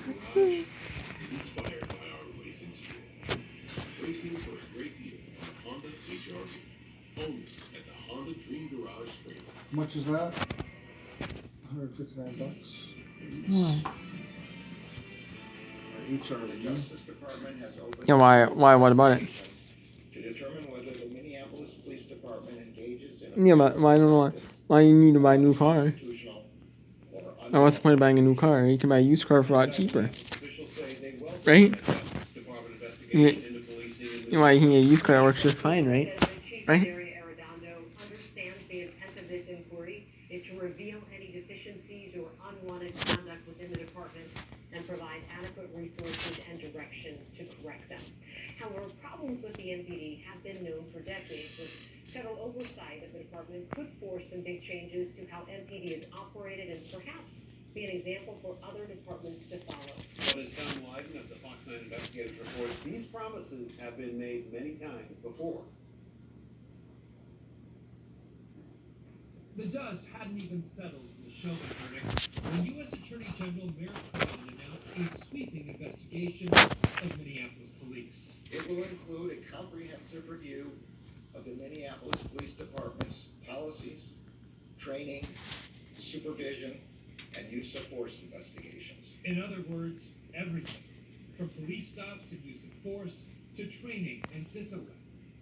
Garage is inspired by our racing school. Racing for a great deal on Honda HRV. Only at the Honda Dream Garage Spring. How much is that? $159. Hmm. HRV. The Justice Department has opened Yeah, why, what about it? to determine whether the Minneapolis Police Department engages in Yeah, but why, I don't know why you need to buy a new car. constitutional or Now, what's the point of buying a new car? You can buy a used car for a lot cheaper. Right? You, you know why you can get a used car that works just fine, right? Right? Understands the intent of this inquiry is to reveal any deficiencies or unwanted conduct within the department and provide adequate resources and direction to correct them. However, problems with the NPD have been known for decades, with federal oversight of the department could force some big changes to how NPD is operated and perhaps be an example for other departments to follow. But as Tom Wyden of the Fox 9 Investigators reports, these promises have been made many times before. The dust hadn't even settled in the Chauvin verdict when U.S. Attorney General Merrick Garland announced a sweeping investigation of Minneapolis police. It will include a comprehensive review of the Minneapolis Police Department's policies, training, supervision, and use of force investigations. In other words, everything from police stops and use of force to training and discipline,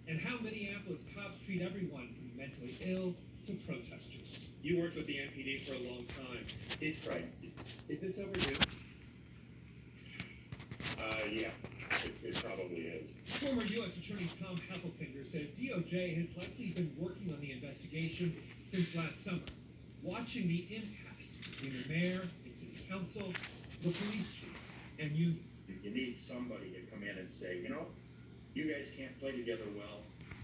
and how Minneapolis cops treat everyone from mentally ill to protesters. You worked with the NPD for a long time. Right. Is this overdue? Yeah, it probably is. Former U.S. Attorney Tom Heffelfinger says DOJ has likely been working on the investigation since last summer, watching the impasse between the mayor and city council, the police chief, and union. You need somebody to come in and say, you know, you guys can't play together well,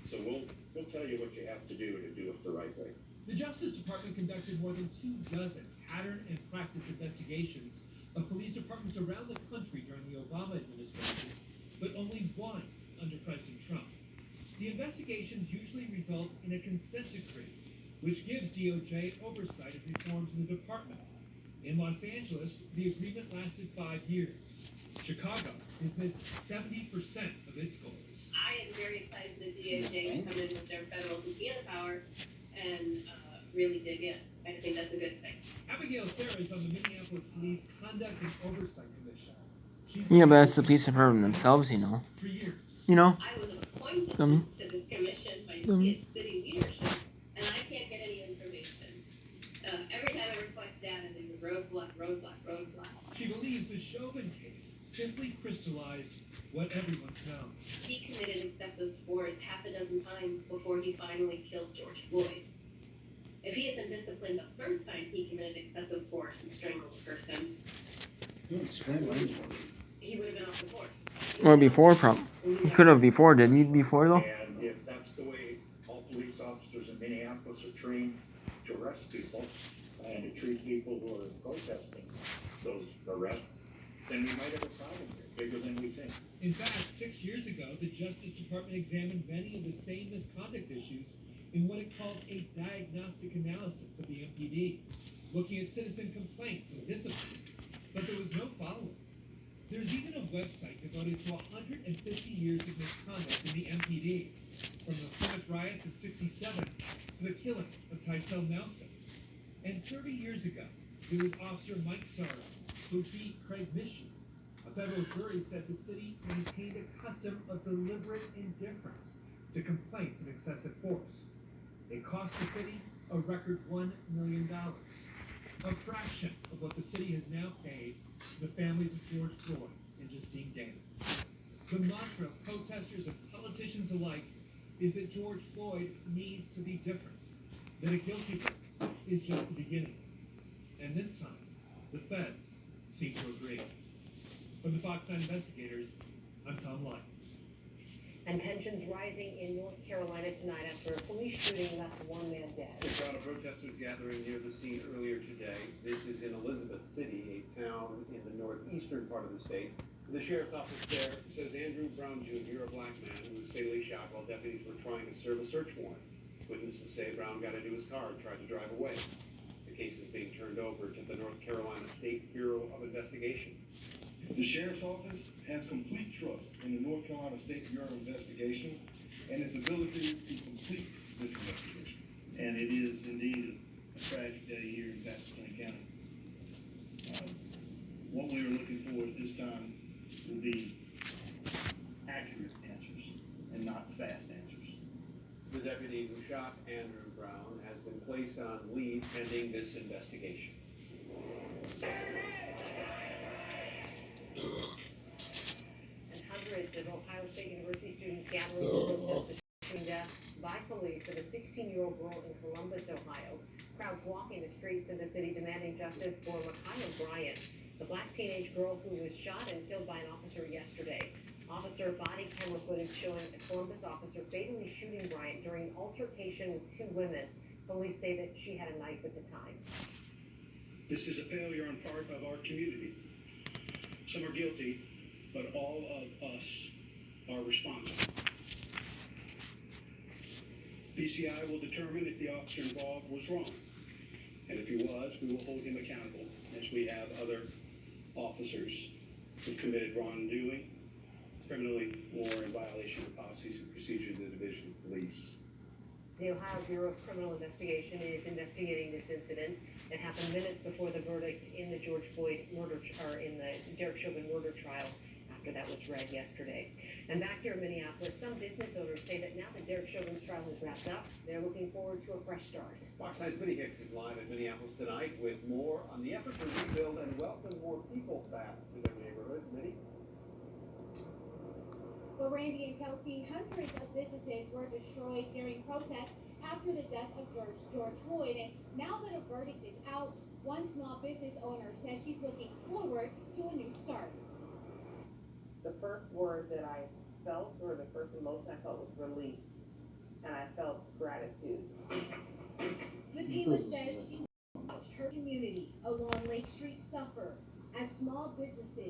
so we'll tell you what you have to do it the right way. The Justice Department conducted more than 24 pattern and practice investigations of police departments around the country during the Obama administration, but only one under President Trump. The investigations usually result in a consent decree, which gives DOJ oversight of reforms in the department. In Los Angeles, the agreement lasted 5 years. Chicago has missed 70% of its goals. I am very excited that DOJ come in with their federal subpoena power and really dig in. I think that's a good thing. Abigail Sarah is on the Minneapolis Police Conduct and Oversight Commission. Yeah, but that's the police department themselves, you know. For years. You know? I was appointed Dummy. to this commission by Dummy. city leadership, and I can't get any information. Every time I request data, there's a roadblock. She believes the Chauvin case simply crystallized what everyone's known. He committed excessive force half a dozen times before he finally killed George Floyd. If he had been disciplined the first time he committed excessive force and strangled a person, he would have been off the force. Or before, he could have before, didn't he? Before, though? And if that's the way all police officers in Minneapolis are trained to arrest people and to treat people who are protesting those arrests, then we might have a problem here, bigger than we think. In fact, 6 years ago, the Justice Department examined many of the same misconduct issues in what it called a diagnostic analysis of the MPD, looking at citizen complaints and discipline. But there was no follow-up. There's even a website devoted to 150 years of misconduct in the MPD, from the Plymouth riots in '67 to the killing of Tysel Nelson. And 30 years ago, it was Officer Mike Sorrow who beat Craig Michaud. A federal jury said the city maintained a custom of deliberate indifference to complaints of excessive force. It cost the city a record $1 million, a fraction of what the city has now paid to the families of George Floyd and Justine Gannon. The mantra of protesters and politicians alike is that George Floyd needs to be different, that a guilty verdict is just the beginning. And this time, the feds seem to agree. From the Fox 9 Investigators, I'm Tom Lyon. And tensions rising in North Carolina tonight after a police shooting left one man dead. A crowd of protesters gathering near the scene earlier today. This is in Elizabeth City, a town in the northeastern part of the state. The sheriff's office there says Andrew Brown Jr., a black man who was fatally shot while deputies were trying to serve a search warrant. Witnesses say Brown got into his car and tried to drive away. The case is being turned over to the North Carolina State Bureau of Investigation. The Sheriff's Office has complete trust in the North Carolina State Bureau of Investigation and its ability to complete this investigation. And it is indeed a tragic day here in Pasadena County. What we are looking for at this time will be accurate answers and not fast answers. The deputy who shot Andrew Brown has been placed on leave pending this investigation. And hundreds of Ohio State University students gathering to protest the shooting death by police of a 16-year-old girl in Columbus, Ohio. Crowds walking the streets of the city demanding justice for Micaiah Bryant, the black teenage girl who was shot and killed by an officer yesterday. Officer body camera footage showing a Columbus officer fatally shooting Bryant during an altercation with two women. Police say that she had a knife at the time. This is a failure on part of our community. Some are guilty, but all of us are responsible. PCI will determine if the officer involved was wrong. And if he was, we will hold him accountable, as we have other officers who've committed wrongdoing, criminally, or in violation of policies and procedures of the Division of Police. The Ohio Bureau of Criminal Investigation is investigating this incident. It happened minutes before the verdict in the George Floyd murder, or in the Derek Chauvin murder trial, after that was read yesterday. And back here in Minneapolis, some business owners say that now that Derek Chauvin's trial has wrapped up, they're looking forward to a fresh start. Fox 9's Vinny Hicks is live in Minneapolis tonight with more on the effort to rebuild and welcome more people back to their neighborhood. Vinny? Well, Randy and Kelsey, hundreds of businesses were destroyed during protests after the death of George Floyd. And now that a verdict is out, one small business owner says she's looking forward to a new start. The first word that I felt, or the first emotion I felt, was relief. And I felt gratitude. Fatima says she watched her community along Lake Street suffer as small businesses